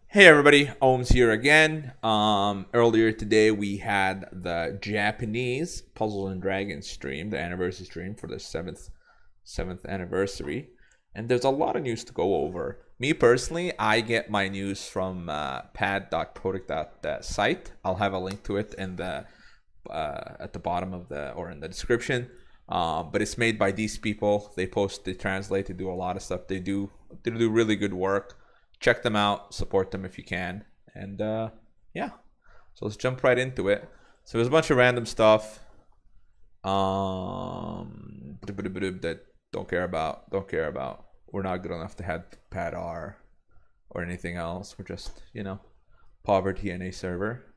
Hey everybody, Ohms here again. Earlier today we had the Japanese Puzzles and Dragons stream, the anniversary stream for the seventh anniversary, and there's a lot of news to go over. Me personally, I get my news from pad.product.site. I'll have a link to it in the at the bottom of the or in the description. But it's made by these people. They post, they translate, they do a lot of stuff. They do really good work. Check them out, support them if you can, and yeah. So let's jump right into it. So there's a bunch of random stuff that don't care about. We're not good enough to have pad R or anything else. We're just poverty in a server.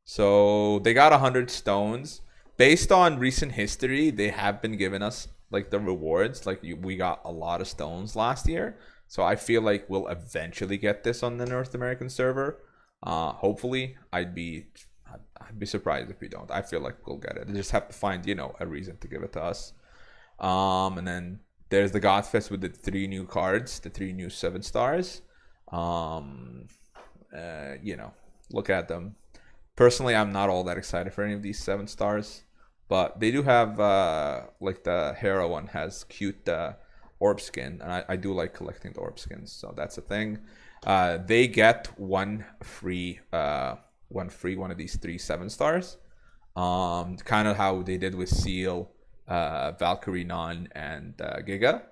So they got 100 stones. Based on recent history, they have been giving us like the rewards. Like we got a lot of stones last year. So I feel like we'll eventually get this on the North American server. Hopefully, I'd be surprised if we don't. I feel like we'll get it. They just have to find a reason to give it to us. And then there's the Godfest with the 3 new cards, the 3 new 7 stars. Look at them. Personally, I'm not all that excited for any of these 7 stars, but they do have like the Hera one has cute orb skin, and I do like collecting the orb skins, so that's a thing. They get one free one of these 3 7 stars. Kind of how they did with Seal, Valkyrie Non, and Giga.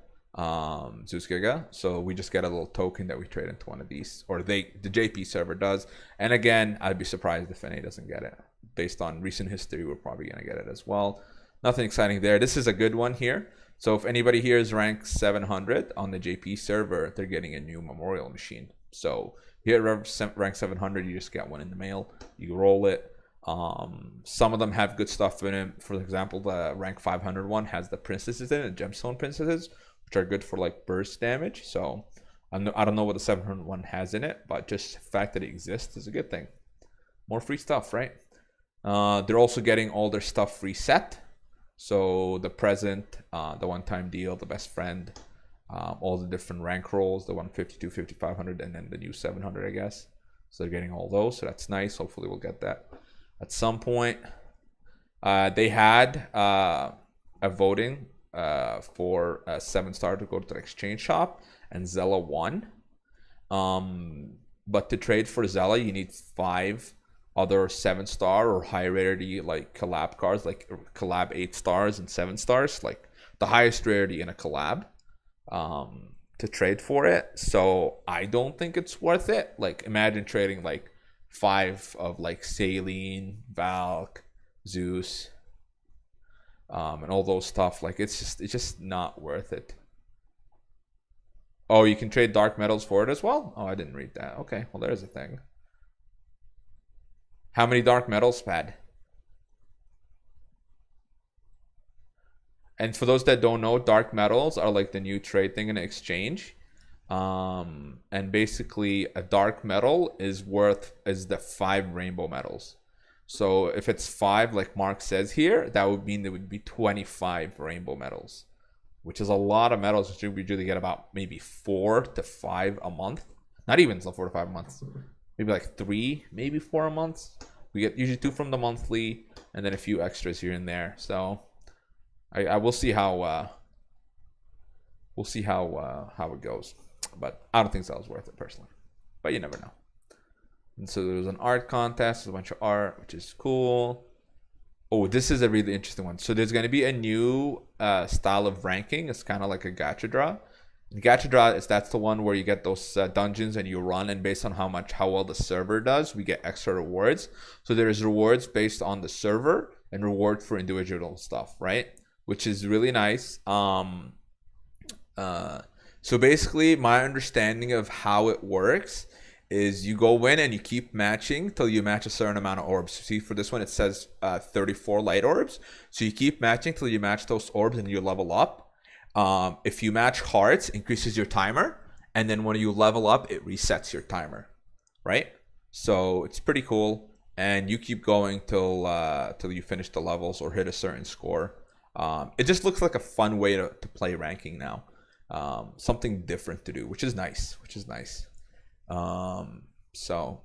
Zeus Giga. So we just get a little token that we trade into one of these, or the JP server does. And again, I'd be surprised if NA doesn't get it. Based on recent history, we're probably gonna get it as well. Nothing exciting there. This is a good one here. So if anybody here is ranked 700 on the JP server, they're getting a new memorial machine. So here at rank 700, you just get one in the mail. You roll it. Some of them have good stuff in it. For example, the rank 500 one has the princesses in it, gemstone princesses, which are good for like burst damage. So I don't know what the 700 one has in it, but just the fact that it exists is a good thing. More free stuff, right? They're also getting all their stuff reset. So the present, the one-time deal, the best friend, all the different rank rolls, the 150, 250, 500, and then the new 700, I guess. So they're getting all those, so that's nice. Hopefully we'll get that at some point. They had a voting for a 7-star to go to the exchange shop, and Zella won. But to trade for Zella, you need 5 other 7-star or high rarity like collab cards, like collab 8 stars and 7 stars, like the highest rarity in a collab, to trade for it. So I don't think it's worth it. Like imagine trading like 5 of like Saline, Valk, Zeus, and all those stuff. Like it's just not worth it. Oh, you can trade dark metals for it as well? Oh, I didn't read that. Okay, well there's a thing. How many dark metals, Pad? And for those that don't know, dark metals are like the new trade thing in exchange. And basically a dark metal is the 5 rainbow metals. So if it's 5, like Mark says here, that would mean there would be 25 rainbow metals, which is a lot of metals. We usually get about maybe 4 to 5 a month. Not even 4 to 5 months. Maybe like 3, maybe 4 a month. We get usually 2 from the monthly, and then a few extras here and there. So I will see how it goes. But I don't think that was worth it personally. But you never know. And so there was an art contest, a bunch of art, which is cool. Oh, this is a really interesting one. So there's going to be a new style of ranking. It's kind of like a gacha draw. Gacha draw that's the one where you get those dungeons and you run, and based on how well the server does, we get extra rewards. So there's rewards based on the server and reward for individual stuff, right? Which is really nice. So basically, my understanding of how it works is you go in and you keep matching till you match a certain amount of orbs. See, for this one, it says 34 light orbs. So you keep matching till you match those orbs and you level up. If you match hearts, increases your timer, and then when you level up, it resets your timer, right? So it's pretty cool, and you keep going till you finish the levels or hit a certain score. It just looks like a fun way to play ranking now. Something different to do, which is nice. So,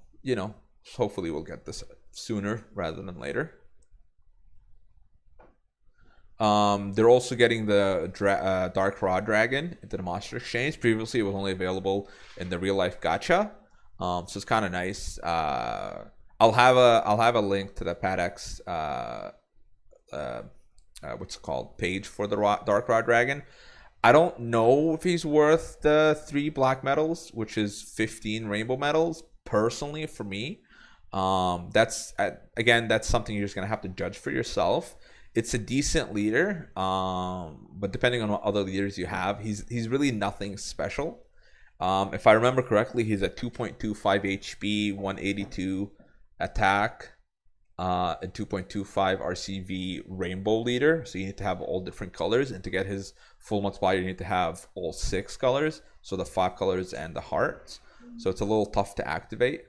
hopefully we'll get this sooner rather than later. They're also getting the Dark Raw Dragon into the Monster Exchange. Previously, it was only available in the real life gacha, so it's kind of nice. I'll have a link to the PADX what's it called page for the Dark Raw Dragon. I don't know if he's worth the 3 black medals, which is 15 rainbow medals. Personally, for me, that's something you're just gonna have to judge for yourself. It's a decent leader, but depending on what other leaders you have, he's really nothing special. If I remember correctly, he's a 2.25 HP, 182 attack, and 2.25 RCV rainbow leader. So you need to have all different colors, and to get his full multiplier, you need to have all 6 colors. So the 5 colors and the hearts. So it's a little tough to activate.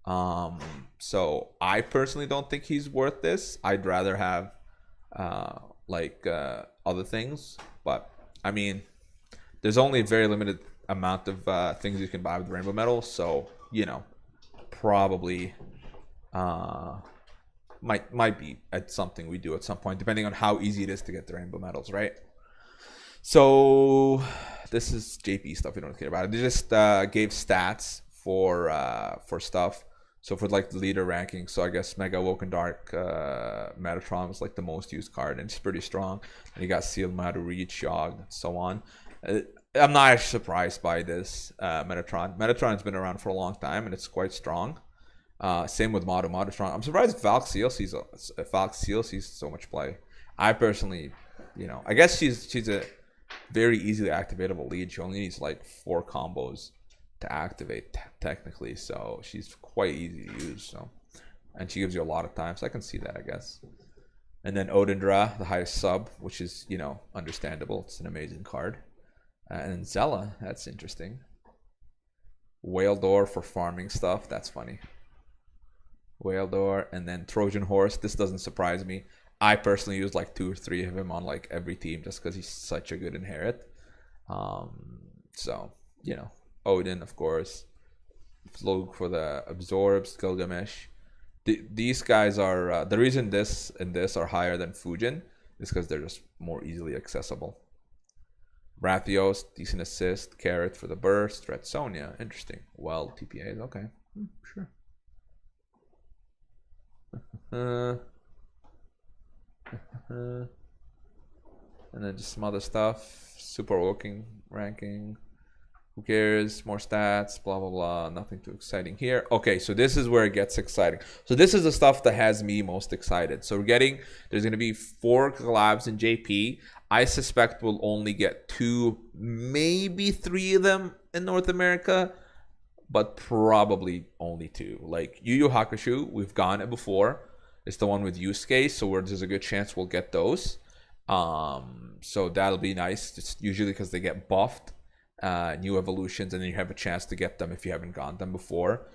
So I personally don't think he's worth this. I'd rather have other things, but I mean, there's only a very limited amount of things you can buy with rainbow medals, so probably might be at something we do at some point, depending on how easy it is to get the rainbow medals, right? So this is JP stuff we don't care about. They just gave stats for stuff. So for like the leader ranking, so I guess Mega Woken Dark Metatron was like the most used card, and it's pretty strong. And you got Sealed Maru, Reach, Yogg, and so on. I'm not actually surprised by this Metatron. Metatron's been around for a long time, and it's quite strong. Same with Metatron. I'm surprised Valk Seal sees so much play. I personally, I guess she's a very easily activatable lead. She only needs like 4 combos to activate technically, so she's quite easy to use. So, and she gives you a lot of time, so I can see that, I guess. And then Odindra, the highest sub, which is understandable. It's an amazing card. And Zella, that's interesting. Whale Door for farming stuff, that's funny. Whale Door, and then Trojan Horse. This doesn't surprise me. I personally use like 2 or 3 of him on like every team just because he's such a good inherit. So Odin, of course. Look for the Absorbs, Gilgamesh. These guys are the reason this and this are higher than Fujin is because they're just more easily accessible. Rathios, decent assist. Carrot for the burst. Red Sonia, interesting. Well, TPAs, okay, sure. And then just some other stuff. Super working ranking. Who cares? More stats, blah, blah, blah. Nothing too exciting here. Okay, so this is where it gets exciting. So this is the stuff that has me most excited. So there's going to be 4 collabs in JP. I suspect we'll only get 2, maybe 3 of them in North America, but probably only 2. Like Yu Yu Hakusho, we've gotten it before. It's the one with Yusuke, so there's a good chance we'll get those. So that'll be nice. It's usually because they get buffed. New evolutions, and then you have a chance to get them if you haven't gotten them before.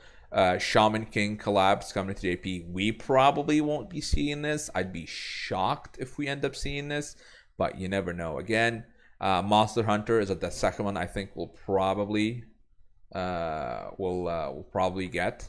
Shaman King collabs coming to JP. We probably won't be seeing this. I'd be shocked if we end up seeing this, but you never know. Again, Monster Hunter is the second one I think we'll probably get.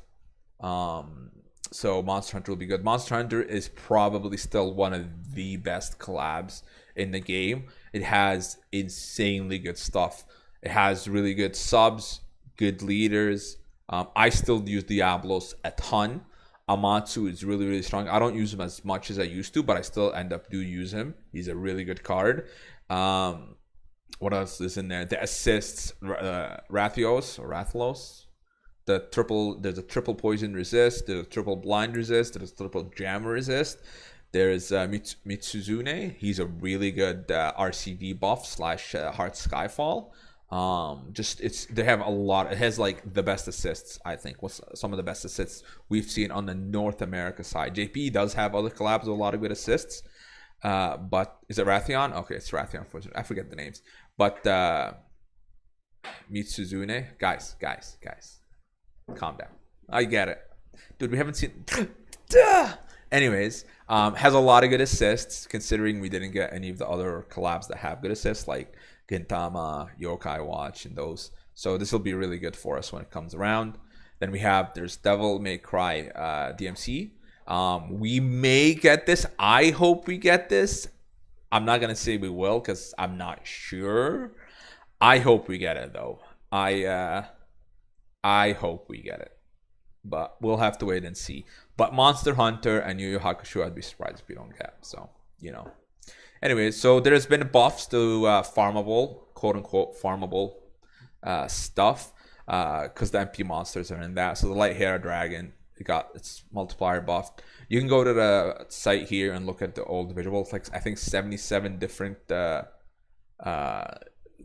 So Monster Hunter will be good. Monster Hunter is probably still one of the best collabs in the game. It has insanely good stuff. It has really good subs, good leaders. I still use Diablos a ton. Amatsu is really, really strong. I don't use him as much as I used to, but I still do use him. He's a really good card. What else is in there? The assists, Rathalos. There's a triple poison resist, there's a triple blind resist, there's a triple jam resist. There's Mitsuzune. He's a really good RCV buff / Heart Skyfall. They have a lot. It has like the best assists, I think. What's some of the best assists we've seen on the North America side. JP does have other collabs with a lot of good assists. But is it Rathion? Okay, it's Rathion. I forget the names. But Mitsuzune, guys, calm down. I get it, dude. We haven't seen. Anyways, has a lot of good assists. Considering we didn't get any of the other collabs that have good assists, like Gintama, Yokai Watch, and those. So this will be really good for us when it comes around. Then there's Devil May Cry DMC. We may get this. I hope we get this. I'm not gonna say we will because I'm not sure. I hope we get it though. I hope we get it, but we'll have to wait and see. But Monster Hunter and Yu Yu Hakusho, I'd be surprised if we don't get. So Anyway, so there's been buffs to farmable, quote unquote farmable stuff, because the MP monsters are in that. So the Light Hair Dragon, it got its multiplier buffed. You can go to the site here and look at the old visuals. Like I think 77 different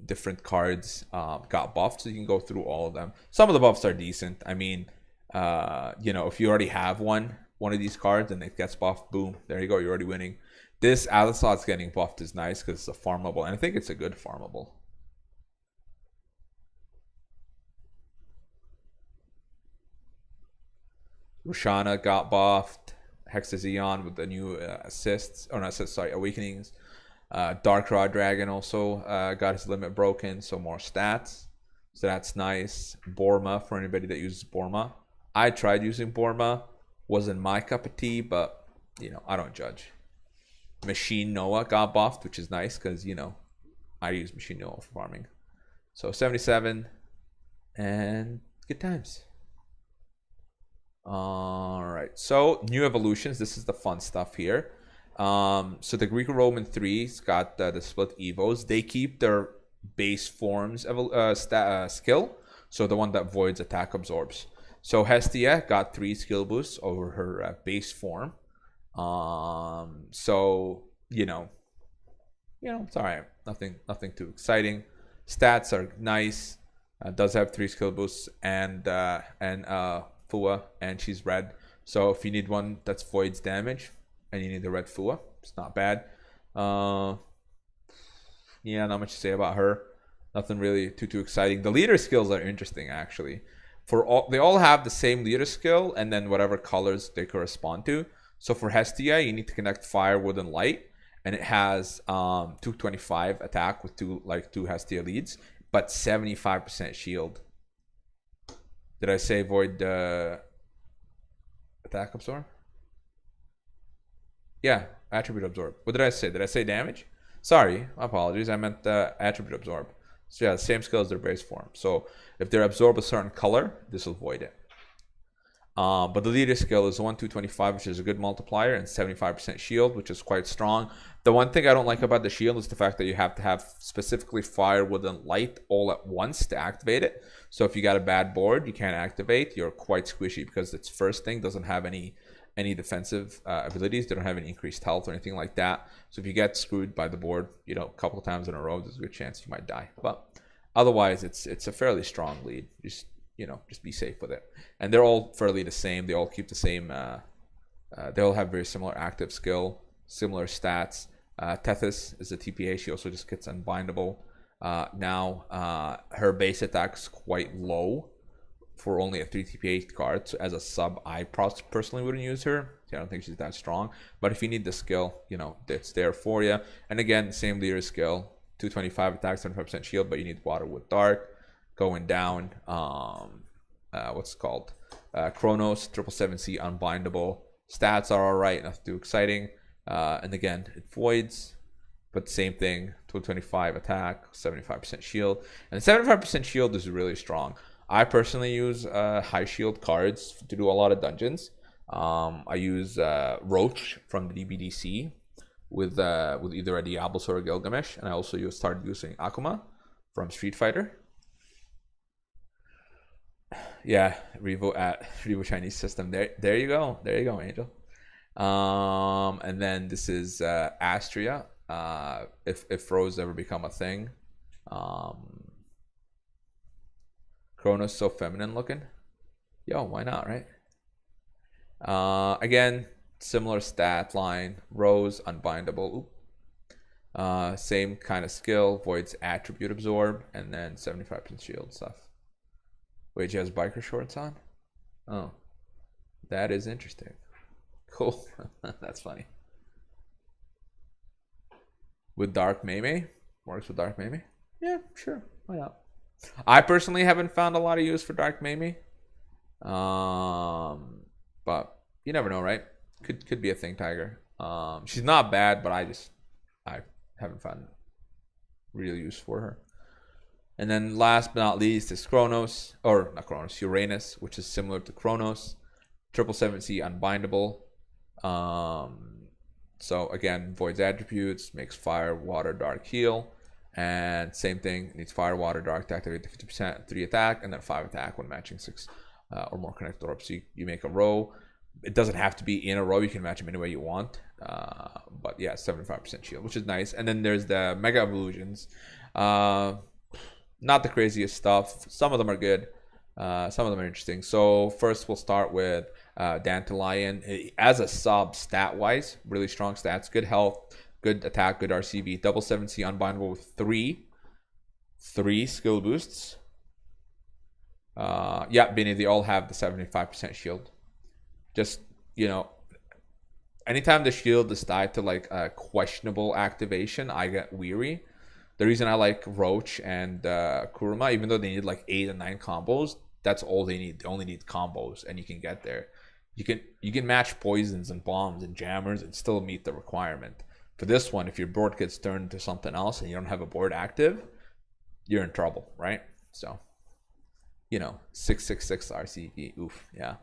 different cards got buffed, so you can go through all of them. Some of the buffs are decent. I mean, if you already have one of these cards and it gets buffed, boom, there you go, you're already winning. This Alisat's getting buffed is nice because it's a farmable, and I think it's a good farmable. Roshana got buffed. Hexazeon with the new awakenings. Dark-Rod Dragon also got his limit broken, so more stats. So that's nice. Borma, for anybody that uses Borma. I tried using Borma. Wasn't my cup of tea, but, I don't judge. Machine Noah got buffed, which is nice because, I use Machine Noah for farming. So 77 and good times. All right, so new evolutions. This is the fun stuff here. So the Greco-Roman 3's got the split evos. They keep their base forms skill, so the one that voids attack absorbs. So Hestia got 3 skill boosts over her base form. So it's all right. Nothing too exciting. Stats are nice. Does have 3 skill boosts and Fua, and she's red. So if you need one that's voids damage and you need the red Fua, it's not bad. Not much to say about her. Nothing really too exciting. The leader skills are interesting actually. They all have the same leader skill and then whatever colors they correspond to. So for Hestia, you need to connect fire, wood, and light, and it has 225 attack with two Hestia leads, but 75% shield. Did I say void attack absorb? Yeah, attribute absorb. What did I say? Did I say damage? Sorry, my apologies. I meant attribute absorb. So yeah, same skill as their base form. So if they absorb a certain color, this will void it. But the leader skill is 225, which is a good multiplier, and 75% shield, which is quite strong. The one thing I don't like about the shield is the fact that you have to have specifically fire, wood, and light all at once to activate it. So if you got a bad board, you can't activate. You're quite squishy because its first thing doesn't have any defensive abilities. They don't have any increased health or anything like that. So if you get screwed by the board, a couple of times in a row, there's a good chance you might die. But otherwise, it's a fairly strong lead. Just be safe with it. And they're all fairly the same. They all keep the same. They all have very similar active skill, similar stats. Tethys is a TPA. She also just gets unbindable. Now her base attack's quite low for only a 3 TPA card. So as a sub, I personally wouldn't use her. I don't think she's that strong. But if you need the skill, it's there for you. And again, same leader skill, 225 attack, 75% shield, but you need water with dark. Going down, what's it called? Chronos, 777C, unbindable. Stats are alright, nothing too exciting. And again, it voids, but same thing, 225 attack, 75% shield. And 75% shield is really strong. I personally use high shield cards to do a lot of dungeons. I use Roach from the DBDC with either a Diablos or a Gilgamesh, and I also started using Akuma from Street Fighter. Yeah, Revo Chinese system. There you go, Angel. And then this is Astria. If Rose ever become a thing. Chronos so feminine looking. Yo, why not, right? Again, similar stat line. Rose unbindable. Same kind of skill. Voids attribute absorb, and then 75% shield stuff. Wait, she has biker shorts on? Oh, that is interesting. Cool. That's funny. With Dark Mei. Works with Dark Mei? Yeah, sure. Why not? I personally haven't found a lot of use for Dark Mamie. But you never know, right? Could be a thing, Tiger. She's not bad, but I haven't found real use for her. And then last but not least is Chronos, or not Chronos, Uranus, which is similar to Chronos. 777C unbindable. So again, voids attributes, makes fire, water, dark, heal. And same thing, needs fire, water, dark to activate the 50%, 3 attack, and then 5 attack when matching 6 or more connected orbs. So you make a row. It doesn't have to be in a row. You can match them any way you want. But yeah, 75% shield, which is nice. And then there's the Mega Evolutions. Not the craziest stuff. Some of them are good. Some of them are interesting. So first we'll start with Dandelion. As a sub, stat-wise, really strong stats. Good health, good attack, good RCB. 777C unbindable with 3 skill boosts. Yeah, Benny, they all have the 75% shield. Just, you know, anytime the shield is tied to like a questionable activation, I get weary. The reason I like Roach and Kuruma, even though they need like 8 and 9 combos, that's all they need. They only need combos, and you can get there. You can match poisons and bombs and jammers and still meet the requirement. For this one, if your board gets turned to something else and you don't have a board active, you're in trouble, right? So, you know, 666 RCB, oof, yeah.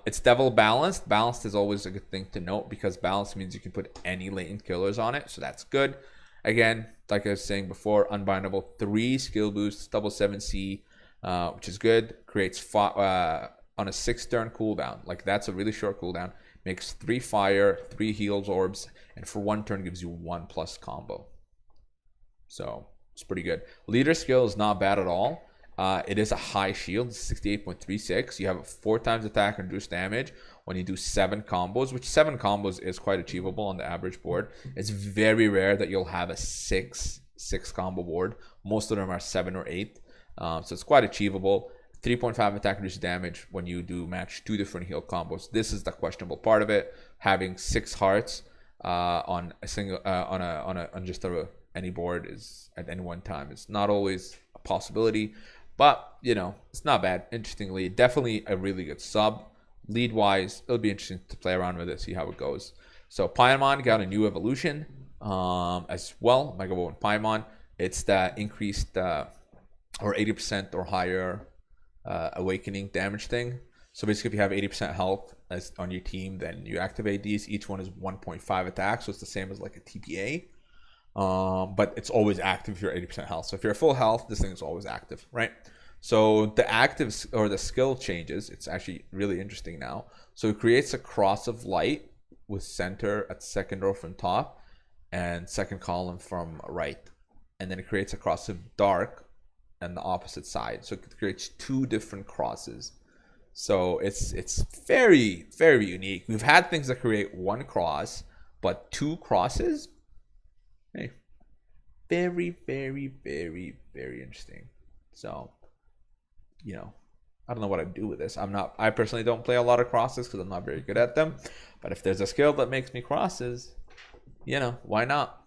It's Devil Balanced. Balanced is always a good thing to note because balanced means you can put any latent killers on it, so that's good. Again, like I was saying before, unbindable, 3 skill boosts, 777C, which is good. Creates on a 6-turn cooldown. Like, that's a really short cooldown. Makes 3 fire, 3 heals orbs, and for 1 turn gives you 1+ combo. So it's pretty good. Leader skill is not bad at all. It is a high shield, 68.36. You have 4 times attack and reduced damage when you do 7 combos, which 7 combos is quite achievable on the average board. It's very rare that you'll have a 6 combo board. Most of them are 7 or 8. So it's quite achievable. 3.5 attack reduced damage when you do match 2 different heal combos. This is the questionable part of it. Having 6 hearts on a single on just any board is at any one time is not always a possibility. But, you know, it's not bad. Interestingly, definitely a really good sub. Lead-wise, it'll be interesting to play around with it, see how it goes. So, Paimon got a new evolution as well. Mega Woven Paimon. It's the increased or 80% or higher awakening damage thing. So, basically, if you have 80% health on your team, then you activate these. Each one is 1.5 attack, so it's the same as like a TPA. But it's always active if you're 80% health. So if you're full health, this thing is always active, right? So the active or the skill changes. It's actually really interesting now. So it creates a cross of light with center at second row from top and second column from right. And then it creates a cross of dark and the opposite side. So it creates 2 different crosses. So it's very, very unique. We've had things that create 1 cross, but 2 crosses. Hey, very, very, very, very interesting. So, you know, I don't know what I'd do with this. I personally don't play a lot of crosses because I'm not very good at them. But if there's a skill that makes me crosses, you know, why not?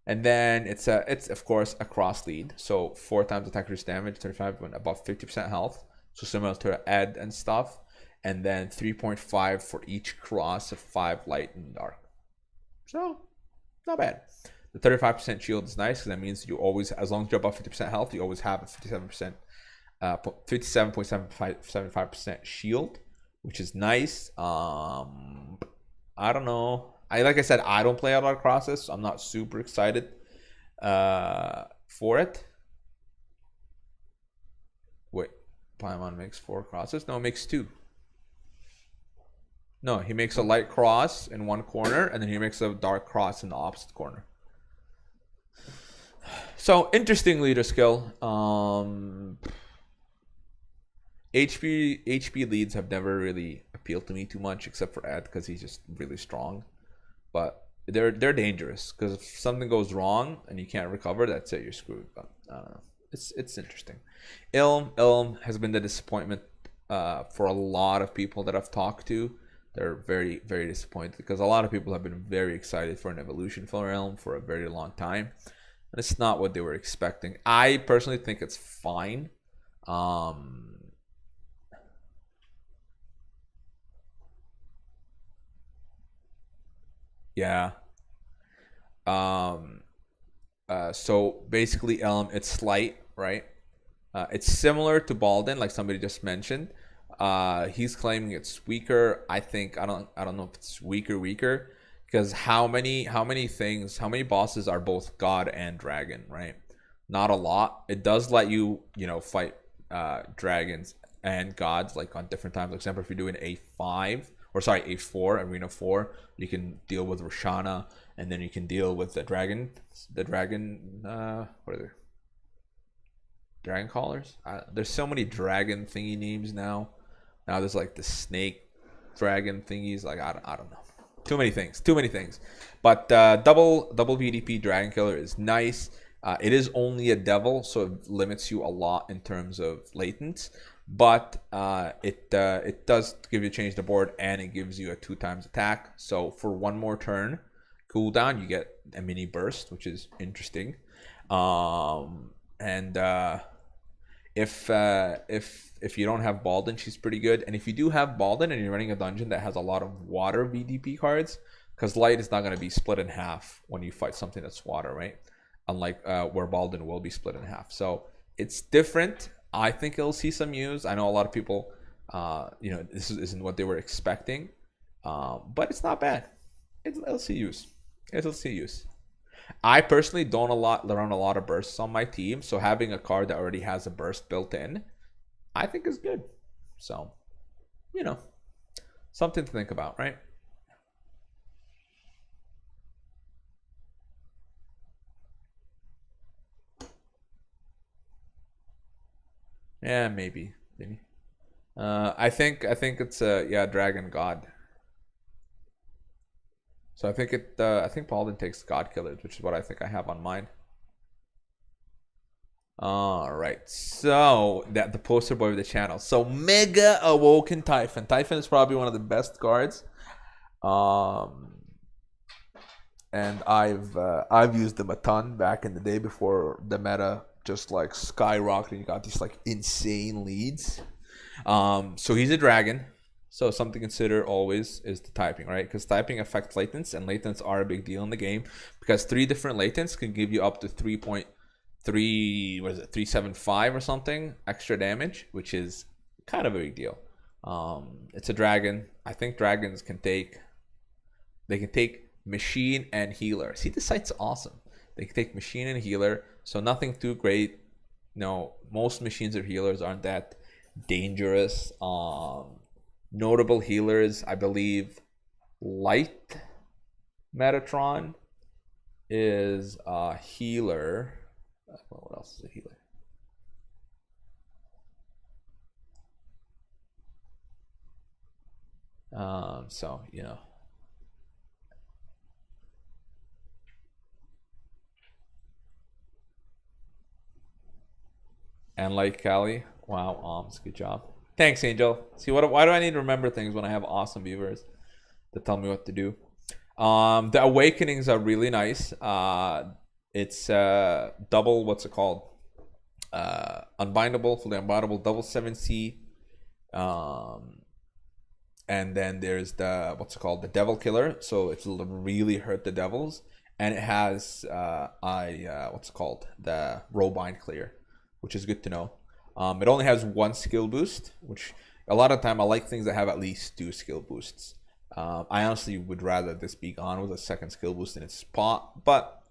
And then it's of course a cross lead. So 4 times attack reduced damage, 35 when above 50% health. So similar to Ed and stuff. And then 3.5 for each cross of 5 light and dark. So, not bad. The 35% shield is nice because that means you always, as long as you're above 50% health, you always have a 57.75% shield, which is nice. I don't know. Like I said, I don't play a lot of crosses, so I'm not super excited for it. Wait, Paimon makes 4 crosses? No, it makes 2. No, he makes a light cross in one corner, and then he makes a dark cross in the opposite corner. So, interesting leader skill. HP leads have never really appealed to me too much, except for Ed, because he's just really strong. But they're dangerous, because if something goes wrong and you can't recover, that's it, you're screwed. But I don't know. It's interesting. Ilm has been the disappointment for a lot of people that I've talked to. They're very, very disappointed because a lot of people have been very excited for an evolution for Ilm for a very long time. and it's not what they were expecting. I personally think it's fine. Yeah. Um, so basically, it's slight, right? It's similar to Balden, like somebody just mentioned. He's claiming it's weaker. I think I don't know if it's weaker because how many bosses are both god and dragon, right? Not a lot. It does let you fight dragons and gods like on different times. For example, if you're doing A4 Arena 4, you can deal with Roshana, and then you can deal with the dragon. What are they? Dragon callers. There's so many dragon thingy names now. Now there's like the snake dragon thingies. Like I don't know. Too many things. But double VDP dragon killer is nice. It is only a devil, so it limits you a lot in terms of latents. But it does give you change the board, and it gives you a 2x attack. So for one more turn cooldown, you get a mini burst, which is interesting. And if you don't have Balden, she's pretty good. And if you do have Balden and you're running a dungeon that has a lot of water VDP cards, because light is not going to be split in half when you fight something that's water, right? Unlike where Balden will be split in half. So it's different. I think it'll see some use. I know a lot of people, this isn't what they were expecting, but it's not bad. It'll see use. It'll see use. I personally don't run a lot of bursts on my team, so having a card that already has a burst built in, I think is good. So, something to think about, right? Yeah, maybe. I think it's Dragon God. So I think Paladin takes God Killers, which is what I think I have on mine. All right, so that the poster boy of the channel. So Mega Awoken Typhon. Typhon is probably one of the best cards. And I've used them a ton back in the day before the meta just like skyrocketed. You got these like insane leads. So he's a dragon. So something to consider always is the typing, right? Because typing affects latents, and latents are a big deal in the game because 3 different latents can give you up to 3.3, what is it, 375 or something extra damage, which is kind of a big deal. It's a dragon. I think dragons can take machine and healer. See, this site's awesome. They can take machine and healer, so nothing too great. No, most machines or healers aren't that dangerous. Notable healers, I believe Light Metatron is a healer. What else is a healer? So and like Callie, wow, good job. Thanks, Angel. See, why do I need to remember things when I have awesome viewers that tell me what to do? The awakenings are really nice. It's double, what's it called? Unbindable, fully unbindable, double 7C. And then there's the, what's it called? The Devil Killer. So it'll really hurt the devils. And it has what's it called? The Robind Clear, which is good to know. It only has 1 skill boost, which a lot of time I like things that have at least 2 skill boosts. I honestly would rather this be gone with a 2nd skill boost in its spot, but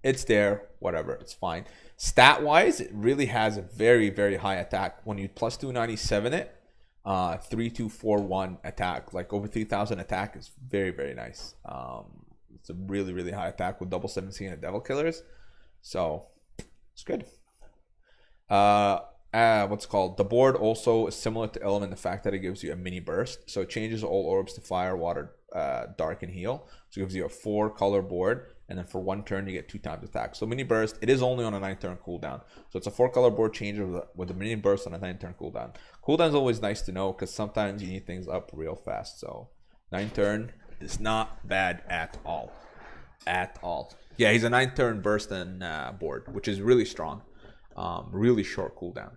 it's there, whatever, it's fine. Stat wise, it really has a very, very high attack. When you plus 297 it, 3241 attack, like over 3000 attack is very, very nice. It's a really, really high attack with double 17 and devil killers, so it's good. What's it called? The board also is similar to Ilum in the fact that it gives you a mini burst. So it changes all orbs to fire, water, dark, and heal. So it gives you a 4-color board, and then for 1 turn you get 2 times attack. So mini burst, it is only on a 9-turn cooldown. So it's a 4-color board changer with a mini burst on a 9-turn cooldown. Cooldown is always nice to know because sometimes you need things up real fast. So 9-turn is not bad at all. At all. Yeah, he's a 9-turn burst and board, which is really strong. Really short cooldown.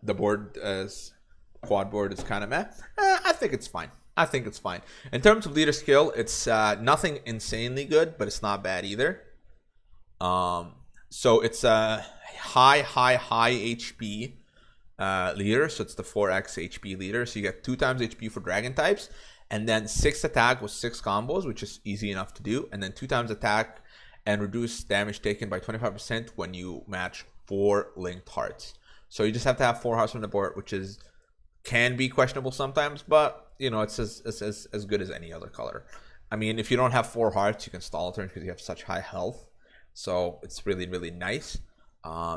The board as quad board is kind of meh. I think it's fine. I think it's fine. In terms of leader skill, it's nothing insanely good, but it's not bad either. So it's a high HP leader. So it's the 4x HP leader. So you get 2 times HP for dragon types, and then 6 attack with 6 combos, which is easy enough to do, and then 2 times attack and reduce damage taken by 25% when you match 4 linked hearts. So you just have to have 4 hearts on the board, which is can be questionable sometimes, but you know it's as good as any other color. I mean, if you don't have 4 hearts, you can stall a turn because you have such high health. So it's really, really nice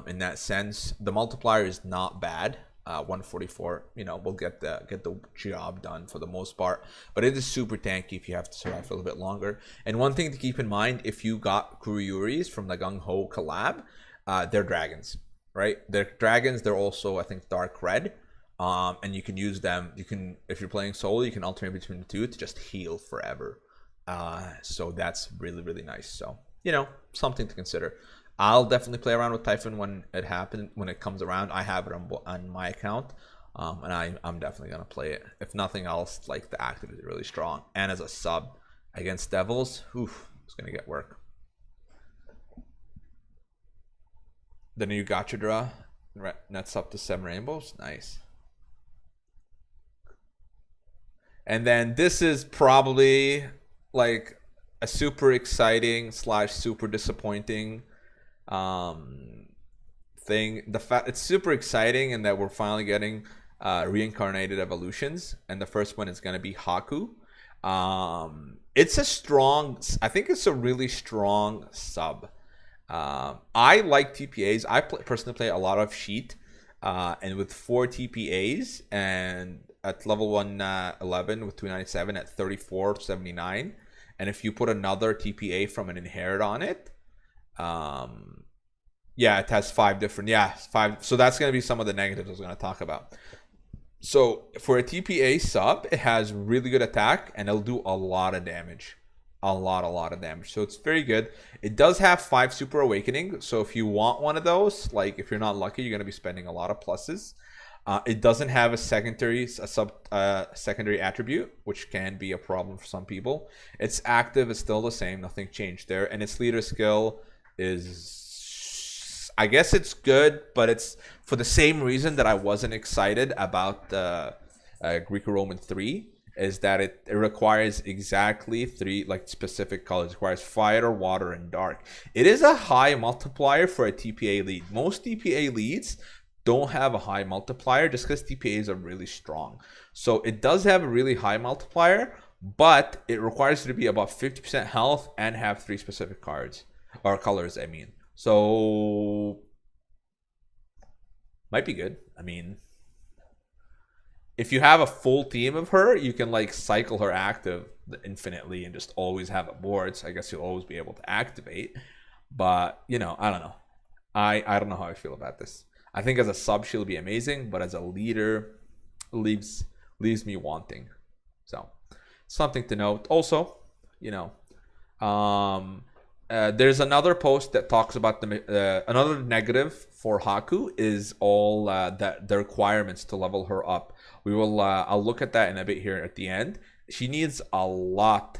in that sense. The multiplier is not bad. 144, you know, will get the job done for the most part, but it is super tanky if you have to survive for a little bit longer. And one thing to keep in mind, if you got Kuryuris from the Gung Ho collab, they're dragons, right? They're dragons. They're also, I think, dark red, and you can use them. You can, if you're playing solo, you can alternate between the two to just heal forever. So that's really, really nice. So, you know, something to consider. I'll definitely play around with Typhon when it comes around. I have it on my account, and I'm definitely gonna play it. If nothing else, like the active is really strong, and as a sub against Devils, oof, it's gonna get work. The new Gacha draw nets up to 7 rainbows. Nice. And then this is probably like a super exciting / super disappointing thing. The fact it's super exciting in that we're finally getting reincarnated evolutions, and the first one is going to be Haku. It's a strong, I think it's a really strong sub. I like TPAs. I personally play a lot of Sheet, and with 4 TPAs and at level 111 with 297 at 3479, and if you put another TPA from an inherit on it, yeah, it has 5 different, 5. So that's going to be some of the negatives I was going to talk about. So for a TPA sub, it has really good attack, and it'll do a lot of damage. A lot of damage. So it's very good. It does have 5 super awakening. So if you want one of those, like if you're not lucky, you're going to be spending a lot of pluses. It doesn't have a secondary attribute, which can be a problem for some people. Its active is still the same. Nothing changed there. And its leader skill is, I guess it's good, but it's for the same reason that I wasn't excited about the Greco-Roman 3, is that it requires exactly 3 like specific colors. It requires fire, water, and dark. It is a high multiplier for a TPA lead. Most TPA leads don't have a high multiplier just because TPAs are really strong. So it does have a really high multiplier, but it requires you to be about 50% health and have 3 specific cards or colors, I mean. So might be good. I mean, if you have a full team of her, you can like cycle her active infinitely and just always have it board. So I guess you'll always be able to activate. But, you know, I don't know. I don't know how I feel about this. I think as a sub, she'll be amazing, but as a leader, leaves me wanting. So something to note. Also, you know, there's another post that talks about another negative for Haku is all the requirements to level her up. We will I'll look at that in a bit here at the end. She needs a lot.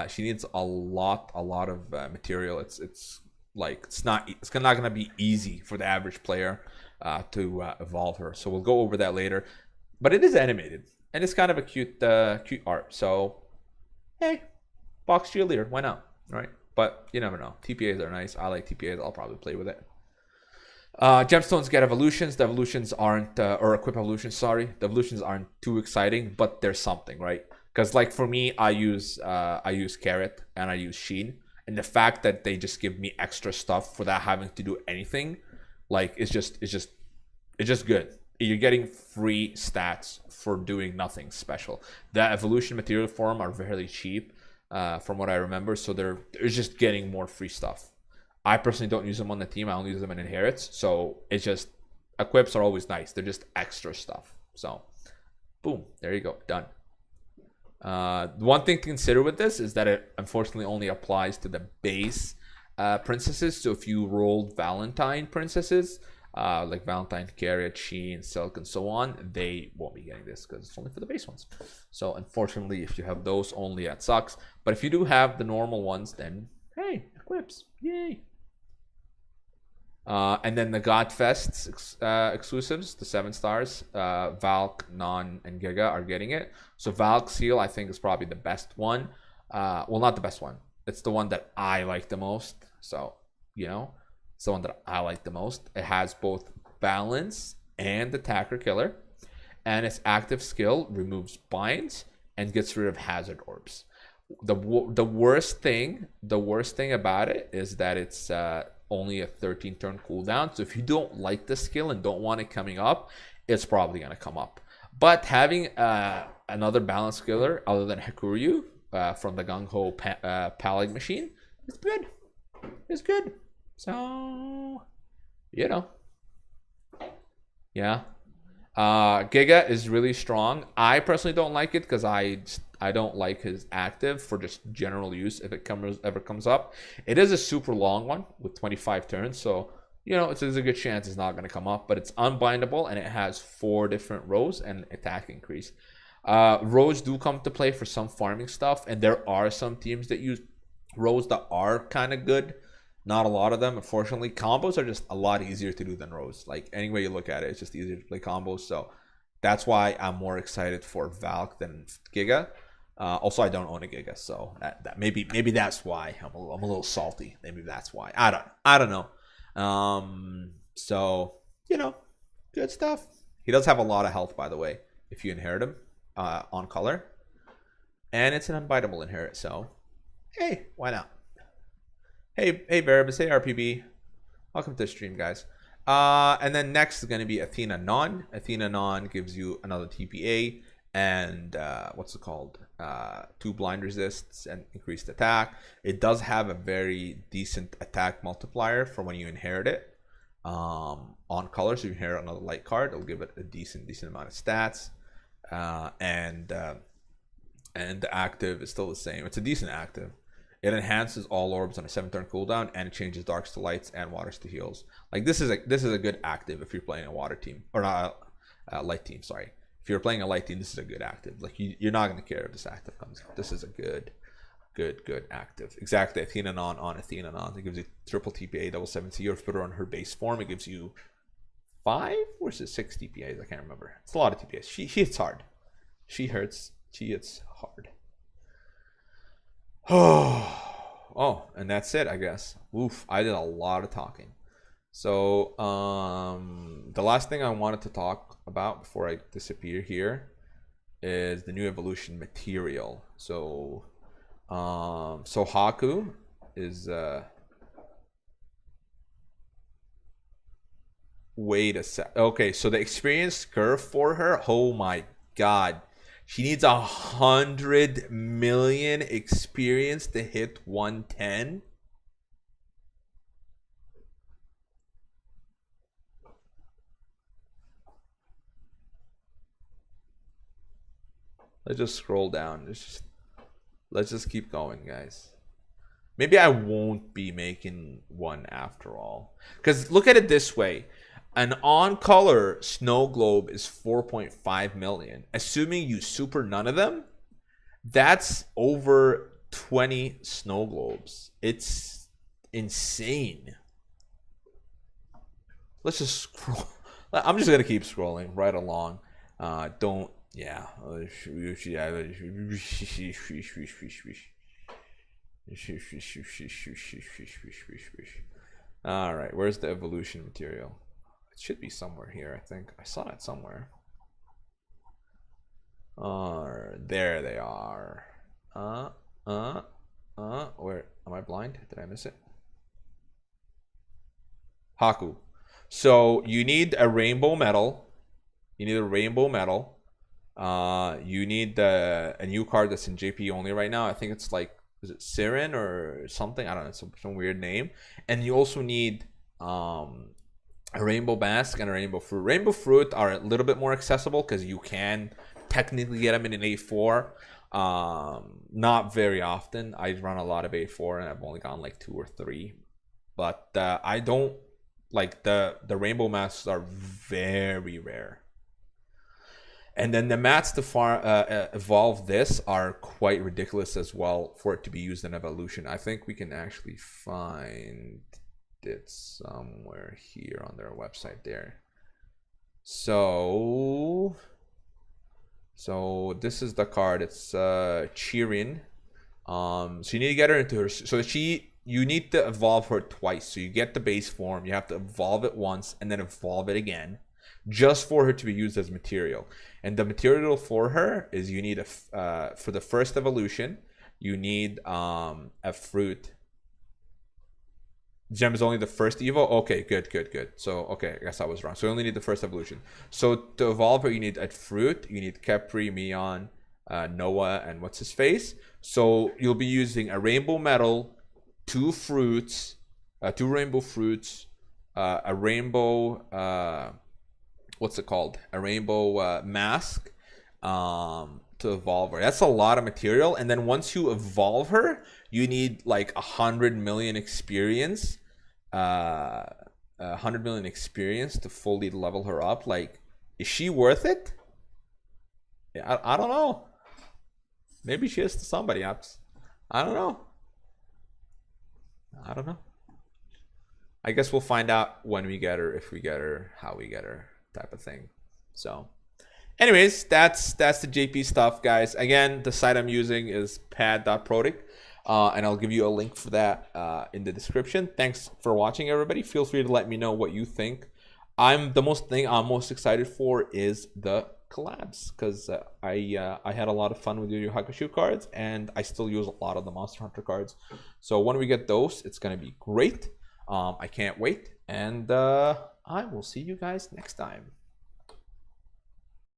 She needs a lot of material. It's like it's not going to be easy for the average player to evolve her. So we'll go over that later. But it is animated and it's kind of a cute art. So hey, box cheerleader, why not? Right? But you never know. TPAs are nice. I like TPAs. I'll probably play with it. Gemstones get evolutions. The evolutions aren't, or equip evolutions, sorry. The evolutions aren't too exciting, but there's something, right? Because like for me, I use Carrot and I use Sheen. And the fact that they just give me extra stuff without having to do anything, like it's just good. You're getting free stats for doing nothing special. The evolution material form are very cheap, from what I remember. So they're just getting more free stuff. I personally don't use them on the team. I only use them in inherits. So it's just equips are always nice. They're just extra stuff. So Boom. There you go. Done. One thing to consider with this is that it unfortunately only applies to the base princesses. So if you rolled Valentine princesses, like Valentine, Garrett, Sheen, Silk, and so on, they won't be getting this because it's only for the base ones. So unfortunately, if you have those only, that sucks. But if you do have the normal ones, then hey, equips, yay! And then the Godfest exclusives, the 7 stars, Valk, Non, and Giga are getting it. So Valk Seal, I think, is probably the best one. Well, not the best one. It's the one that I like the most. So, you know, it's the one that I like the most. It has both balance and attacker killer. And its active skill removes binds and gets rid of hazard orbs. The worst thing about it is that it's only a 13 turn cooldown. So if you don't like the skill and don't want it coming up, it's probably going to come up. But having another balance killer other than Hakuryu from the Gung Ho Palag machine is good. It's good. So, you know. Yeah. Giga is really strong. I personally don't like it because I don't like his active for just general use if it ever comes up. It is a super long one with 25 turns, so you know there's a good chance it's not going to come up, but it's unbindable and it has 4 different rows and attack increase. Rows do come to play for some farming stuff, and there are some teams that use rows that are kind of good. Not a lot of them, unfortunately. Combos are just a lot easier to do than rows. Like, any way you look at it, it's just easier to play combos. So that's why I'm more excited for Valk than Giga. Also, I don't own a Giga, so that maybe that's why I'm a little salty. Maybe that's why. I don't know. So you know, good stuff. He does have a lot of health, by the way, if you inherit him on color, and it's an unbiteable inherit. So hey, why not? Hey, Verbus, hey, RPB. Welcome to the stream, guys. And then next is going to be Athena Non. Athena Non gives you another TPA and what's it called? 2 blind resists and increased attack. It does have a very decent attack multiplier for when you inherit it on color. So you inherit another light card, it'll give it a decent amount of stats. And the active is still the same. It's a decent active. It enhances all orbs on a 7-turn cooldown, and it changes darks to lights and waters to heals. Like, this is a good active if you're playing a water team, or not a light team. Sorry, if you're playing a light team, this is a good active. Like, you're not gonna care if this active comes out. This is a good active. Exactly, Athena Non on Athena Non. It gives you triple TPA, double 7 C. Or if you put her on her base form, it gives you 5 or is it 6 TPAs? I can't remember. It's a lot of TPAs. She hits hard. She hits hard. Oh, and that's it, I guess. Oof, I did a lot of talking. So, the last thing I wanted to talk about before I disappear here is the new evolution material. So, Haku is wait a sec. Okay, so the experience curve for her, oh my god. She needs 100 million experience to hit 110. Let's just scroll down. Let's just keep going, guys. Maybe I won't be making one after all. Because look at it this way. An on-color snow globe is 4.5 million. Assuming you super none of them, that's over 20 snow globes. It's insane. Let's just scroll. I'm just going to keep scrolling right along. Don't, yeah. All right, where's the evolution material? Should be somewhere here, I think. I saw it somewhere. There they are. Where am I blind? Did I miss it? Haku. So you need a rainbow medal. You need a rainbow medal. You need a new card that's in JP only right now. I think it's like, is it Siren or something? I don't know. It's some weird name. And you also need a rainbow mask and a rainbow fruit. Rainbow fruit are a little bit more accessible because you can technically get them in an A4. Not very often. I run a lot of A4 and I've only gotten like 2 or 3. But I don't like the rainbow masks are very rare. And then the mats to evolve this are quite ridiculous as well for it to be used in evolution. I think we can actually find it somewhere here on their website there. So this is the card. It's Chirin. So you need to get her into her. So you need to evolve her twice. So you get the base form. You have to evolve it once and then evolve it again, just for her to be used as material. And the material for her is you need for the first evolution, you need a fruit. Gem is only the first evo. Okay, good. So okay, I guess I was wrong. So you only need the first evolution. So to evolve her, you need a fruit. You need Khepri, Mion, Noah, and what's his face. So you'll be using a rainbow metal, 2 fruits, 2 rainbow fruits, a rainbow. What's it called? A rainbow mask to evolve her. That's a lot of material. And then once you evolve her, you need like 100 million experience. 100 million experience to fully level her up. Like, is she worth it? Yeah, I don't know. Maybe she is to somebody else. I don't know. I guess we'll find out when we get her, if we get her, how we get her, type of thing. So anyways, that's the JP stuff, guys. Again, the site I'm using is pad.prodic, and I'll give you a link for that in the description. Thanks for watching, everybody. Feel free to let me know what you think. The thing I'm most excited for is the collabs, because I had a lot of fun with Yu Yu Hakusho cards, and I still use a lot of the Monster Hunter cards. So when we get those, it's gonna be great. I can't wait, and I will see you guys next time.